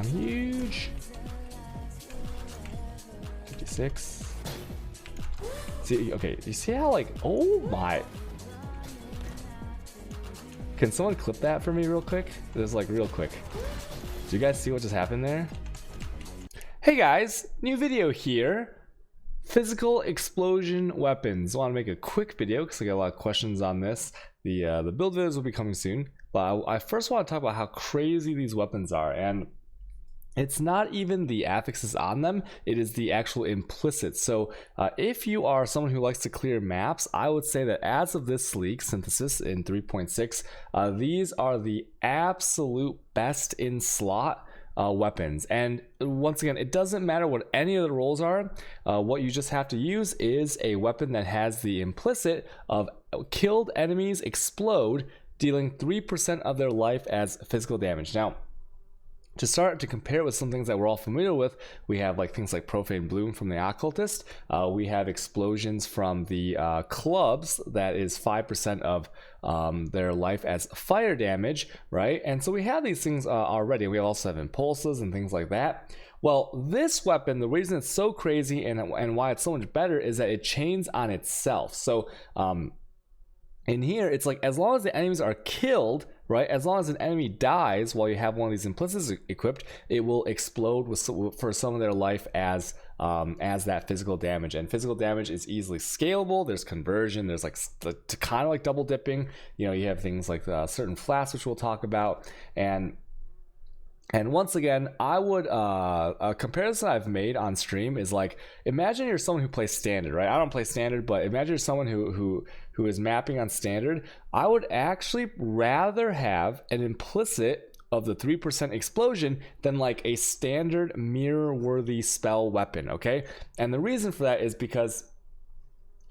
on huge. 56. See, okay, you see how like, oh my. Can someone clip that for me real quick? This is like real quick. Do you guys see what just happened there? Hey guys, new video here. Physical explosion weapons. I want to make a quick video because I got a lot of questions on this. The build videos will be coming soon, but I first want to talk about how crazy these weapons are. And it's not even the affixes on them, it is the actual implicit. So if you are someone who likes to clear maps, I would say that as of this leak synthesis in 3.6, these are the absolute best in slot weapons. And once again, it doesn't matter what any of the roles are. What you just have to use is a weapon that has the implicit of killed enemies explode, dealing 3% of their life as physical damage. Now, to start to compare it with some things that we're all familiar with, we have like things like Profane Bloom from the Occultist. We have explosions from the clubs that is 5% of their life as fire damage, right? And so we have these things already. We also have impulses and things like that. Well, this weapon, the reason it's so crazy and why it's so much better is that it chains on itself. So in here, it's like as long as the enemies are killed, right? As long as an enemy dies while you have one of these implicits equipped, it will explode for some of their life as that physical damage. And physical damage is easily scalable. There's conversion. There's like to kind of like double dipping. You know, you have things like certain flasks, which we'll talk about. And once again, I would a comparison I've made on stream is like, imagine you're someone who plays standard, right? I don't play standard, but imagine you're someone who is mapping on standard. I would actually rather have an implicit of the 3% explosion than like a standard mirror worthy spell weapon, okay? And the reason for that is because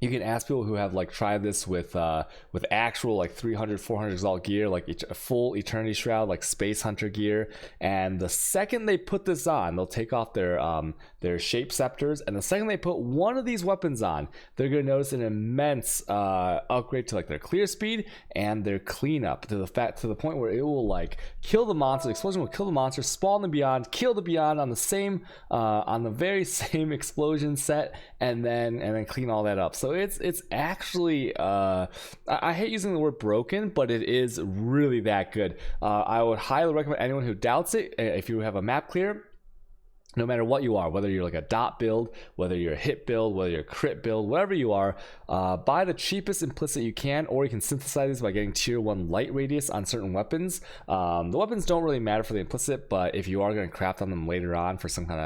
you can ask people who have like tried this with actual like 300 400 exalt gear, like a full Eternity Shroud, like Space Hunter gear, and the second they put this on, they'll take off their shape scepters, and the second they put one of these weapons on, they're going to notice an immense upgrade to like their clear speed and their cleanup to the point where it will like kill the monster. The explosion will kill the monster, spawn the beyond, kill the beyond on the very same explosion set, and then clean all that up. So it's actually I hate using the word broken, but it is really that good. I would highly recommend anyone who doubts it, if you have a map clear, no matter what you are, whether you're like a dot build, whether you're a hit build, whether you're a crit build, whatever you are, buy the cheapest implicit you can, or you can synthesize these by getting tier 1 light radius on certain weapons. The weapons don't really matter for the implicit, but if you are going to craft on them later on for some kind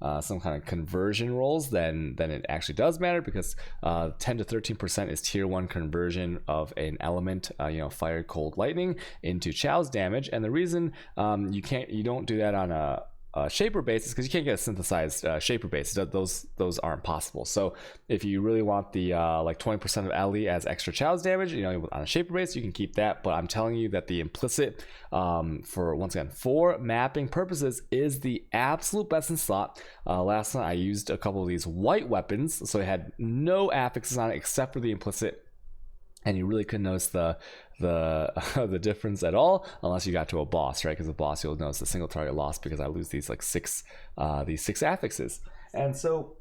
of conversion rolls, then it actually does matter, because 10 to 13% is tier 1 conversion of an element, fire, cold, lightning into Chow's damage. And the reason you don't do that on a shaper base is because you can't get a synthesized shaper base. Those aren't possible. So if you really want the like 20% of Ellie as extra Chow's damage, on a shaper base, you can keep that. But I'm telling you that the implicit for mapping purposes is the absolute best in slot. Last night I used a couple of these white weapons, so it had no affixes on it except for the implicit, and you really couldn't notice the difference at all unless you got to a boss, right? Because the boss, you'll notice the single target loss because I lose these like six affixes. And so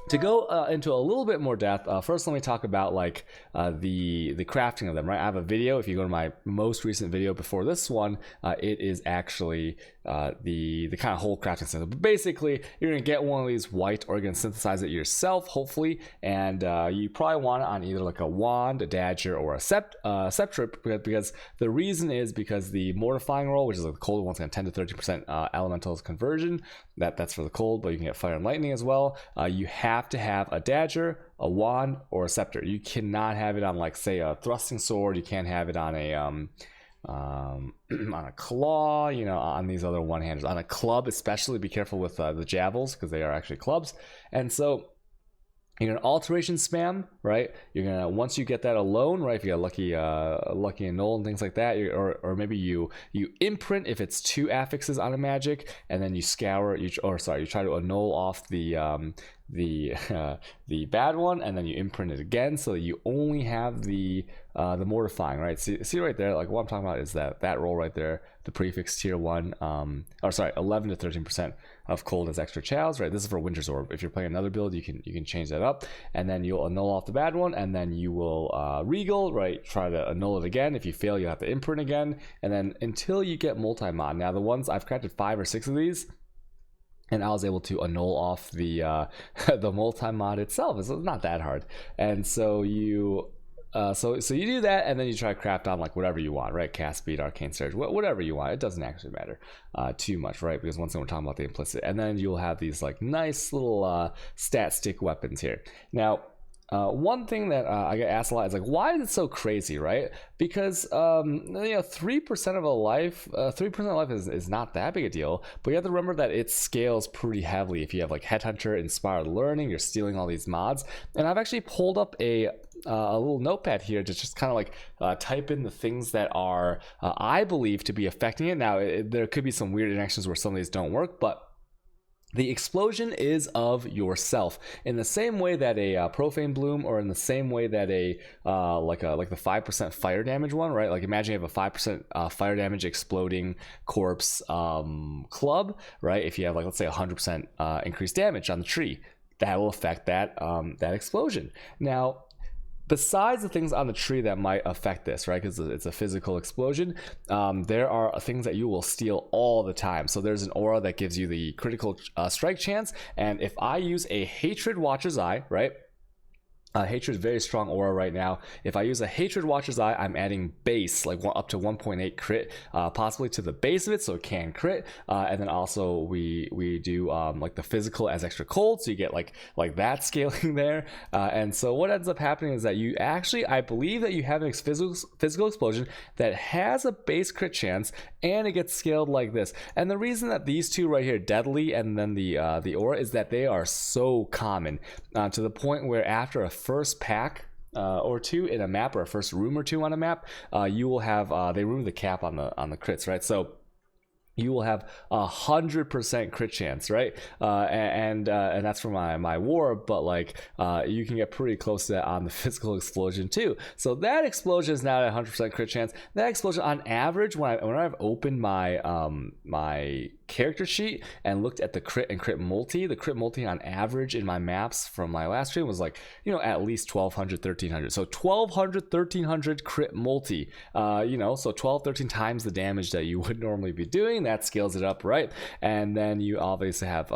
to go into a little bit more depth, first let me talk about like the crafting of them, right? I have a video. If you go to my most recent video before this one, it is actually the kind of whole crafting system. But basically, you're gonna get one of these white, or you're gonna synthesize it yourself, hopefully, and you probably want it on either like a wand, a dagger, or a scepter, because the reason is because the mortifying roll, which is like the cold one's gonna 10 to 13% elementals conversion. That's for the cold, but you can get fire and lightning as well. You have to have a dagger, a wand, or a scepter. You cannot have it on like, say, a thrusting sword. You can't have it on on a claw, on these other one-handers. On a club especially, be careful with the javelins, because they are actually clubs. And so you're gonna alteration spam, right? You're gonna, once you get that alone, right? If you got lucky and null and things like that, or maybe you imprint if it's 2 affixes on a magic, and then you scour, you try to annul off the the the bad one, and then you imprint it again, so that you only have the mortifying, right? See right there, like what I'm talking about is that roll right there, the prefix tier 1, or sorry, 11 to 13% of cold as extra chows, right? This is for Winter's Orb. If you're playing another build, you can change that up, and then you'll annul off the bad one, and then you will regal, right? Try to annul it again. If you fail, you'll have to imprint again, and then until you get multi-mod. Now the ones I've crafted 5 or 6 of these, and I was able to annul off the the multi-mod itself. It's not that hard, and so you so you do that, and then you try to craft on like whatever you want, right? Cast speed, arcane surge, whatever you want. It doesn't actually matter too much, right? Because once again, we're talking about the implicit, and then you'll have these like nice little stat stick weapons here. Now, one thing that I get asked a lot is like, why is it so crazy, right? Because 3% of a life, 3% of life is not that big a deal, but you have to remember that it scales pretty heavily. If you have like Headhunter, Inspired Learning, you're stealing all these mods, and I've actually pulled up a little notepad here to just kind of like type in the things that are I believe to be affecting it. Now, there could be some weird interactions where some of these don't work, but the explosion is of yourself, in the same way that a profane bloom, or in the same way that a like the 5% fire damage one, right? Like imagine you have a 5% fire damage exploding corpse club, right? If you have like, let's say 100% increased damage on the tree, that will affect that that explosion. Now, besides the things on the tree that might affect this, right, because it's a physical explosion, there are things that you will steal all the time. So there's an aura that gives you the critical strike chance, and if I use a Hatred Watcher's Eye, right, Hatred is very strong aura right now. If I use a Hatred Watcher's Eye, I'm adding base, like up to 1.8 crit, possibly to the base of it, so it can crit. And then also we do like the physical as extra cold, so you get like that scaling there. And so what ends up happening is that you actually, I believe that you have a physical explosion that has a base crit chance, and it gets scaled like this. And the reason that these two right here, Deadly and then the aura, is that they are so common to the point where after a first pack or two in a map, or a first room or two on a map, you will have they remove the cap on the crits, right? So you will have 100% crit chance, right? And that's for my war, but like you can get pretty close to that on the physical explosion too. So that explosion is now at 100% crit chance. That explosion on average, when I've opened my my character sheet and looked at the crit and crit multi, the crit multi on average in my maps from my last stream was like, at least 1200, 1300. So 1200, 1300 crit multi, so 12, 13 times the damage that you would normally be doing. That scales it up, right? And then you obviously have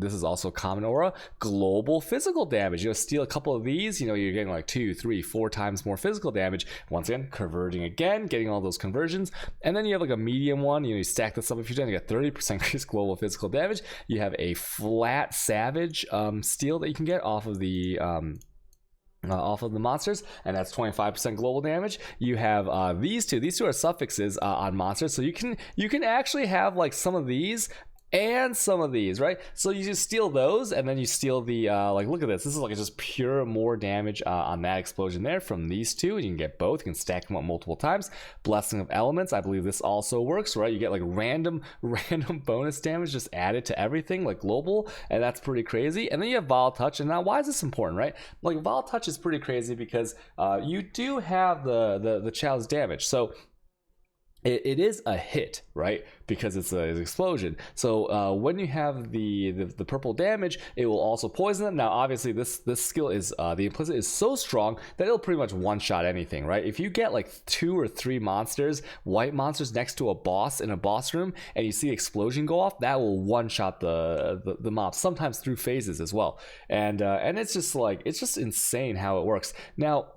this is also common aura, global physical damage. Steal a couple of these, you're getting like 2, 3, 4 times more physical damage. Once again, converting again, getting all those conversions. And then you have like a medium one, you stack this up a few times, you get 30% increased global physical damage. You have a flat savage steal that you can get off of the monsters, and that's 25% global damage. You have these two are suffixes on monsters, so you can actually have like some of these and some of these, right? So you just steal those, and then you steal the like, look at this is like just pure more damage on that explosion there from these two, and you can get both. You can stack them up multiple times. Blessing of Elements, I believe this also works, right? You get like random bonus damage just added to everything, like global, and that's pretty crazy. And then you have Vile Touch. And now, why is this important, right? Like, Vile Touch is pretty crazy because you do have the chow's damage, so it is a hit, right? Because it's an explosion. So when you have the purple damage, it will also poison them. Now, obviously, this skill is the implicit is so strong that it'll pretty much one-shot anything, right? If you get like 2 or 3 monsters, white monsters next to a boss in a boss room, and you see explosion go off, that will one-shot the mob, sometimes through phases as well. And it's just like, it's just insane how it works. Now,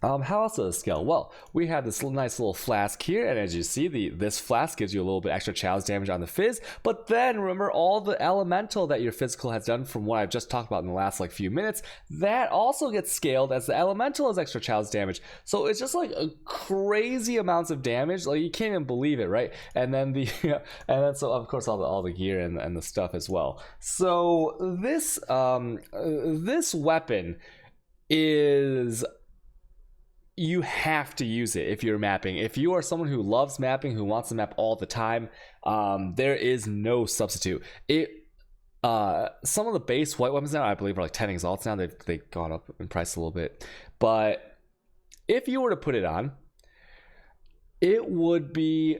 how else does it scale? Well, we have this nice little flask here, and as you see, this flask gives you a little bit extra chalice damage on the fizz. But then remember all the elemental that your physical has done from what I've just talked about in the last like few minutes. That also gets scaled as the elemental is extra chalice damage. So it's just like a crazy amounts of damage. Like, you can't even believe it, right? And then so of course all the gear and the stuff as well. So this this weapon is, you have to use it if you're mapping. If you are someone who loves mapping, who wants to map all the time, there is no substitute. Some of the base white weapons now, I believe, are like 10 exalts now. They've gone up in price a little bit. But if you were to put it on, it would be,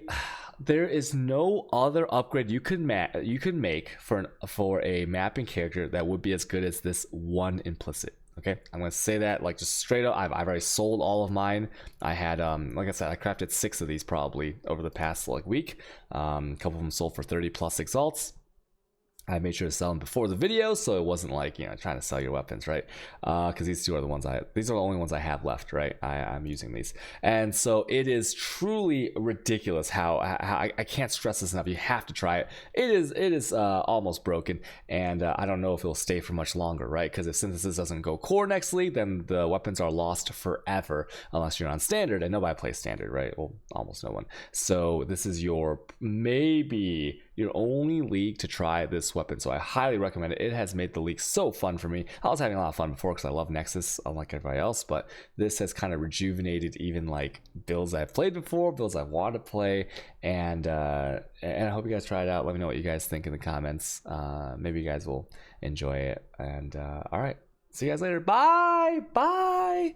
there is no other upgrade you could make for a mapping character that would be as good as this one implicit. Okay, I'm gonna say that like just straight up. I've already sold all of mine. I had like I said, I crafted 6 of these probably over the past like week. A couple of them sold for 30 plus exalts. I made sure to sell them before the video, so it wasn't like, you know, trying to sell your weapons, right? Because these are the only ones I have left, right? I'm using these, and so it is truly ridiculous how I can't stress this enough. You have to try it. It is almost broken, and I don't know if it'll stay for much longer, right? Because if synthesis doesn't go core next league, then the weapons are lost forever unless you're on standard, and nobody plays standard, right? Well, almost no one. So this is maybe your only league to try this weapon, so I highly recommend it. It has made the league so fun for me. I was having a lot of fun before because I love Nexus unlike everybody else, but this has kind of rejuvenated even like builds I've played before, builds I want to play, and I hope you guys try it out. Let me know what you guys think in the comments. Maybe you guys will enjoy it, and all right, see you guys later. Bye.